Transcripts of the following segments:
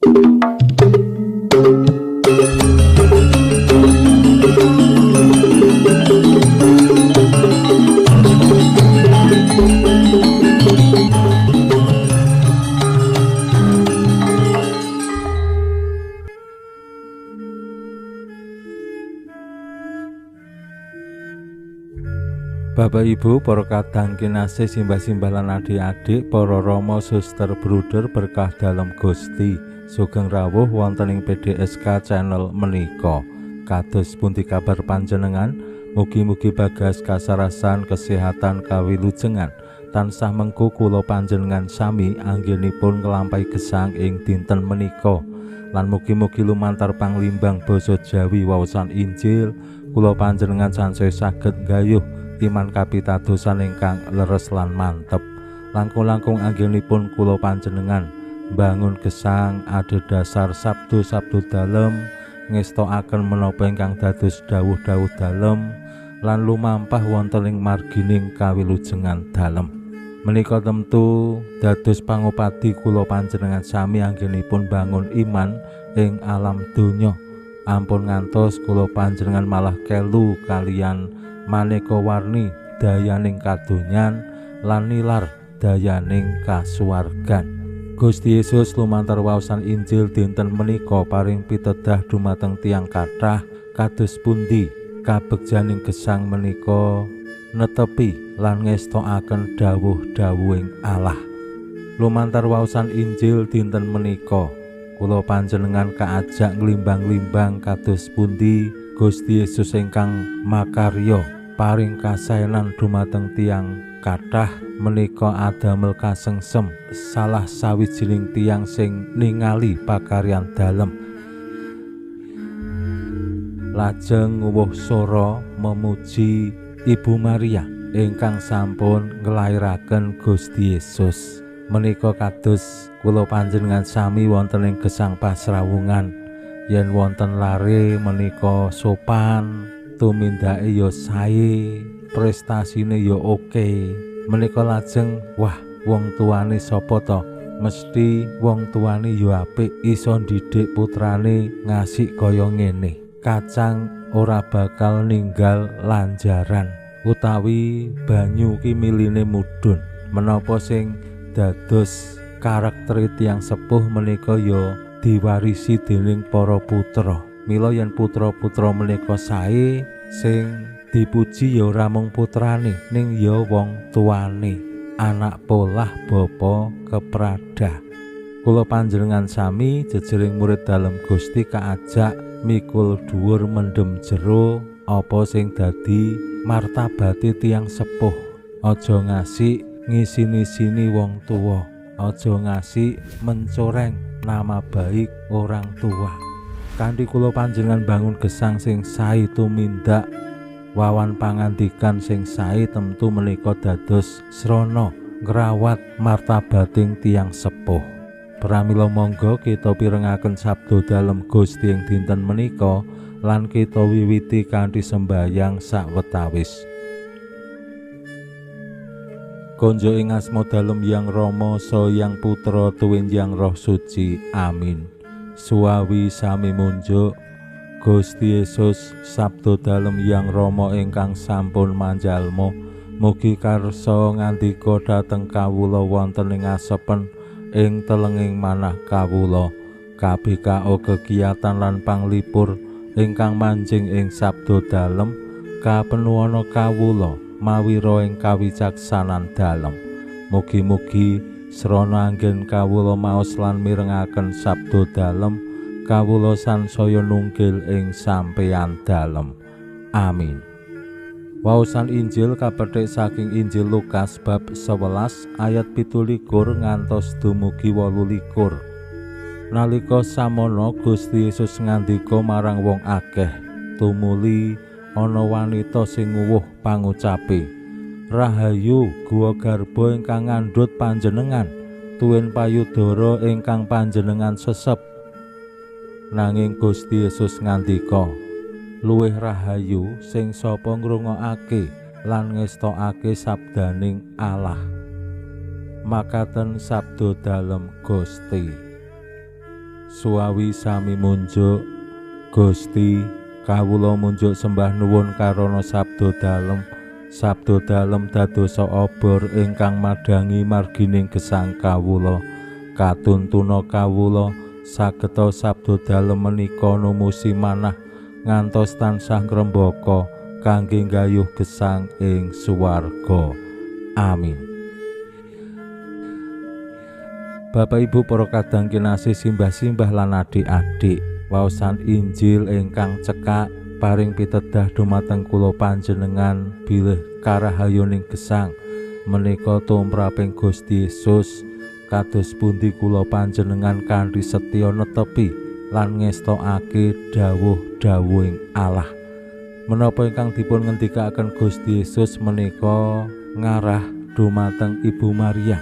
Bapak Ibu, para kadang kinasih simbah-simbah lan adik-adik, para rama suster bruder berkah dalam Gusti, sugeng rawuh wonten ing PDSK channel menika. Kados pundi kabar panjenengan? Mugi-mugi bagas kasarasan kesehatan kawilujengan tansah mengku kula panjenengan sami anggenipun nglampahi gesang ing dinten menika. Lan mugi-mugi lumantar panglimbang basa Jawi waosan Injil kula panjenengan sansaya saged nggayuh iman kapitadosan ingkang leres lan mantep. Langkung-langkung anggenipun kula panjenengan bangun gesang adhedhasar sabdo-sabdo dalem, ngestokaken menapa ingkang dados dawuh-dawuh dalem lan lumampah wonten ing margining kawilujengan dalem. Menika temtu dados pangupati kula panjenengan sami anggenipun bangun iman ing alam donya. Ampun ngantos kula panjenengan malah kelu kalian maneka warni dayaning kadonyan lan nilar dayaning kasuwargan. Gusti Yesus lumantar waosan Injil dinten menika paring pitedah dumateng tiyang kathah kados pundi kabegjaning gesang menika netepi lan ngestokaken dawuh-dawuhing Allah. Lumantar waosan Injil dinten menika kula panjenengan kaajak nglimbang-limbang kados pundi Gusti Yesus ingkang makarya paring kasaenan dumateng tiyang kathah menika adamel kasengsem salah sawijining tiyang sing ningali pakaryan dalem. Lajeng nguwuh swara memuji Ibu Maria ingkang sampun nglairaken Gusti Yesus. Menika kados kula panjenengan sami wonten ing gesang pasrawungan. Yen wonten lare menika sopan, tumindake ya sae, prestasine ya oke. Menika lajeng wah wong tuane sapa to? Mesti wong tuane ya apik, iso ndidik putrane ngasih kaya ngene. Kacang ora bakal ninggal lanjaran, utawi banyu ki miline mudhun. Menapa sing dados karakter tiyang sepuh menika ya diwarisi dening para putra. Mila yen putra-putra menika sae, sing dipuji ya ora mung putrane, ning ya wong tuane. Anak polah bapa kepradah. Kula panjenengan sami jejering murid dalem Gusti kaajak mikul dhuwur mendem jero apa sing dadi martabate tiyang sepuh. Aja ngasih ngisi-isini wong tuwa, aja ngasih mencoreng nama baik orang tua. Kanthi kula panjenengan bangun gesang sing sae tumindak wawan pangandikan sing sae temtu menika dados srana ngrawat martabating tiyang sepuh. Pramila monggo kita pirengaken sabdo dalem Gusti ing dinten menika lan kita wiwiti kanthi sembahyang sawetawis. Konjo ing asma dalem Yang Rama saha Yang Putra tuwin Yang Roh Suci. Amin. Suawi sami munjuk Gusti Yesus sabdo dalem Yang Rama ingkang sampun manjalma, mugi karsa ngandika dhateng kawula wonten ing asepen ing telenging manah kawula. KBKO kegiatan lan panglipur ingkang manjing ing sabdo dalem kapenuwana kawula mawira ing kawicaksanan dalem. Mugi-mugi srana anggen kawula maos lan mirengaken sabdo dalem, kawula sansaya nunggil ing sampeyan dalem. Amin. Waosan Injil kapethik saking Injil Lukas bab 11 ayat 17 ngantos dumugi 18. Nalika samono Gusti Yesus ngandika marang wong akeh, tumuli ana wanita sing nguwuh pangucape, "Rahayu guwa garba ingkang ngandhut panjenengan, tuwin payudara ingkang panjenengan sesep." Nanging Gusti Yesus ngandika, "Luwih rahayu sing sapa ngrungokake lan ngestokake sabdaning Allah." Makaten sabdo dalem Gusti. suawi sami munjuk Gusti kawula munjuk sembah nuwun karana sabda dalem dadosa obor ingkang madangi margining gesang kawula. Katuntuna kawula sageta sabda dalem menika numusi manah ngantos tansah ngrembaka kangge nggayuh gesang ing suwarga. Amin. Bapak Ibu para kadang kinasih simbah-simbah lan adik-adik, waosan Injil ingkang cekak paring pitedah dumateng kula panjenengan bilih karahayuning gesang menika tumraping Gusti Yesus. Kados pundi kula panjenengan kanthi setya netepi lan ngestokake dawuh-dawuhing Allah. Menapa ingkang dipun ngendikaken Gusti Yesus menika ngarah dumateng Ibu Maria.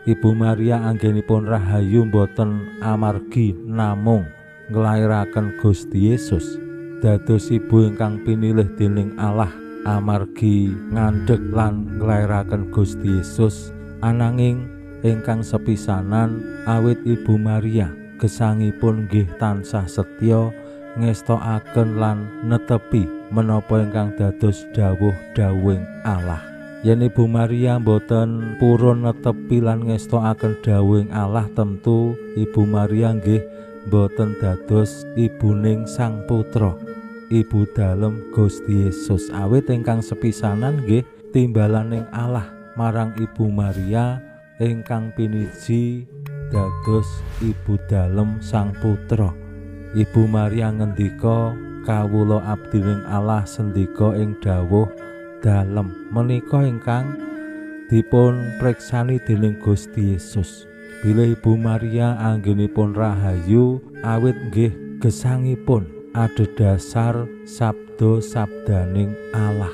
Ibu Maria anggenipun rahayu boten amargi namung nglairaken Gusti Yesus. Dados ibu ingkang pinilih dening Allah amargi ngandhek lan nglairaken Gusti Yesus. Ananging ingkang sepisanan awit Ibu Maria gesangipun nggih tansah setya ngestokaken lan netepi menapa ingkang dados dawuh-dawuhing Allah. Yen Ibu Maria boten purun netepi lan ngestokaken dawuhing Allah, tentu Ibu Maria nggih boten dados ibuning Sang Putra, ibu dalem Gusti Yesus. Awit ingkang sepisanan nggih timbalaning Allah marang Ibu Maria ingkang piniji dados ibu dalem Sang Putra. Ibu Maria ngendika, kawula abdining Allah sendika ing dawuh dalem menika ingkang dipun preksani dening Gusti Yesus. Bilih Ibu Maria anggenipun rahayu awit nggih gesangipun adhedhasar sabda-sabdaning Allah.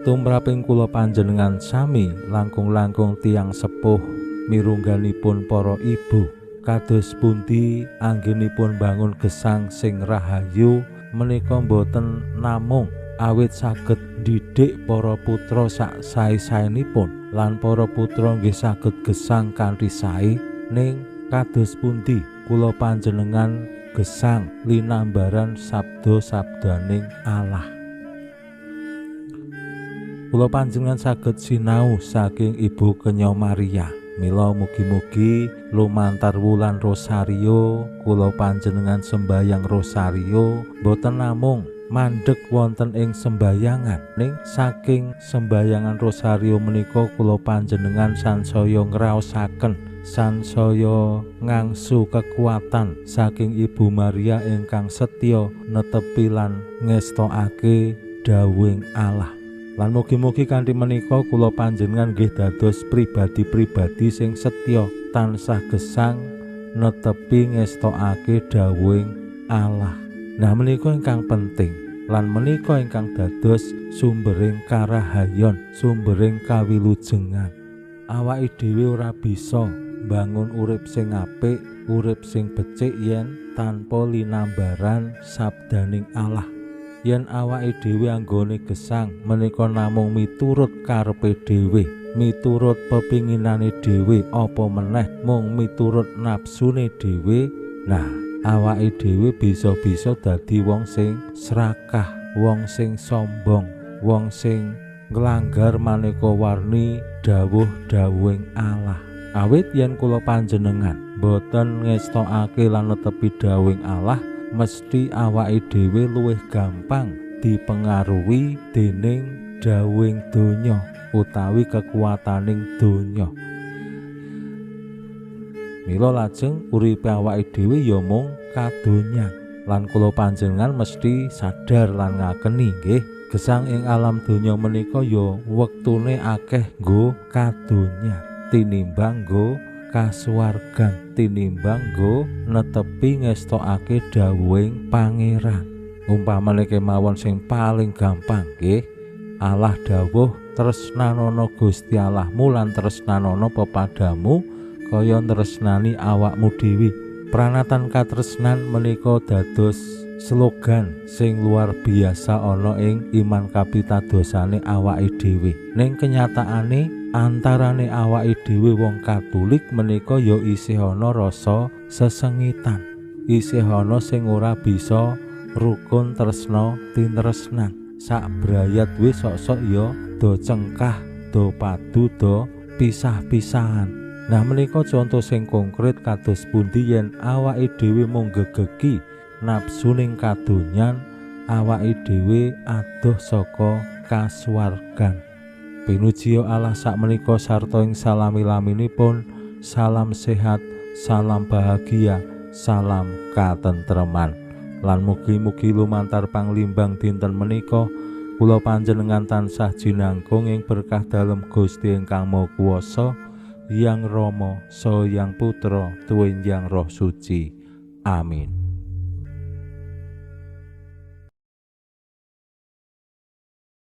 Tumraping kula panjenengan sami langkung-langkung tiyang sepuh mirungganipun para ibu, kados pundi anggenipun bangun gesang sing rahayu menika boten namung awit saged didik para putra sak sae-saenipun lan para putra nggih saged gesang kanthi sae, ning kados pundi kula panjenengan gesang linambaran sabda-sabdaning Allah. Kula panjenengan saged sinau saking Ibu Kenya Maria. Mila mugi-mugi lumantar wulan rosario kula panjenengan sembayang rosario boten namung mandheg wonten ing sembayangan, ning saking sembayangan rosario menika kula panjenengan sansaya ngraosaken, sansaya ngangsu kekuatan saking Ibu Maria ingkang setya netepi lan ngestokake dawuhing Allah. Lan mugi-mugi kanthi menika kula panjenengan nggih dados pribadi-pribadi sing setya tansah gesang netepi ngestokake dawuhing Allah. Nah menika ingkang penting lan menika ingkang dados sumbering karahayon, sumbering kawilujengan. Awake dhewe ora bisa bangun urip sing apik, urip sing becik yen tanpa linambaran sabdaning Allah. Yen awake dhewe anggone gesang menika namung miturut karepe dhewe, miturut pepinginane dhewe, apa meneh mung miturut nafsune dhewe, nah awake dhewe bisa-bisa dadi wong sing serakah, wong sing sombong, wong sing nglanggar maneka warni dawuh-dawuhing Allah. Awit yen kula panjenengan boten ngestokake lan netepi dawuhing Allah, mesti awake dhewe luwih gampang dipengaruhi dening dawuhing donya utawi kekuwataning donya. Mila lajeng uripe awake dhewe ya mung kadonyan lan kula panjenengan mesti sadar lan ngakeni nggih gesang ing alam donya menika ya wektune akeh nggo kadonyan tinimbang nggo kasuwargan, tinimbang nggo netepi ngestokake dawuhing Pangeran. Umpamane kemawon sing paling gampang nggih, Allah dawuh tresnanono Gusti Allahmu lan tresnanono pepadamu kaya tresnani awakmu dhewe. Pranatan katresnan menika dados slogan sing luar biasa ana ing iman kapitadosane awake dhewe. Ning kenyataane antarane awake dhewe wong Katolik menika ya isih ana rasa sesengitan. isih ana sing ora bisa rukun tresna tinresnan. Sak brayat wis sok-sok ya do cengkah, do padu, do pisah-pisahan. Nah menika contoh sing konkret kados pundi yen awake dhewe mung gegeki nafsu ning kadonyan, awake dhewe adoh saka kasuwargan. Pinuji Allah sakmenika sarta ing salami-laminipun. Salam sehat, salam bahagia, salam katentreman. Lan mugi-mugi lumantar panglimbang dinten menika kula panjenengan tansah jinangkung ing berkah dalem Gusti ingkang Maha Kuwasa, Hyang Rama saha Hyang Putra tuwin Hyang Roh Suci. Amin.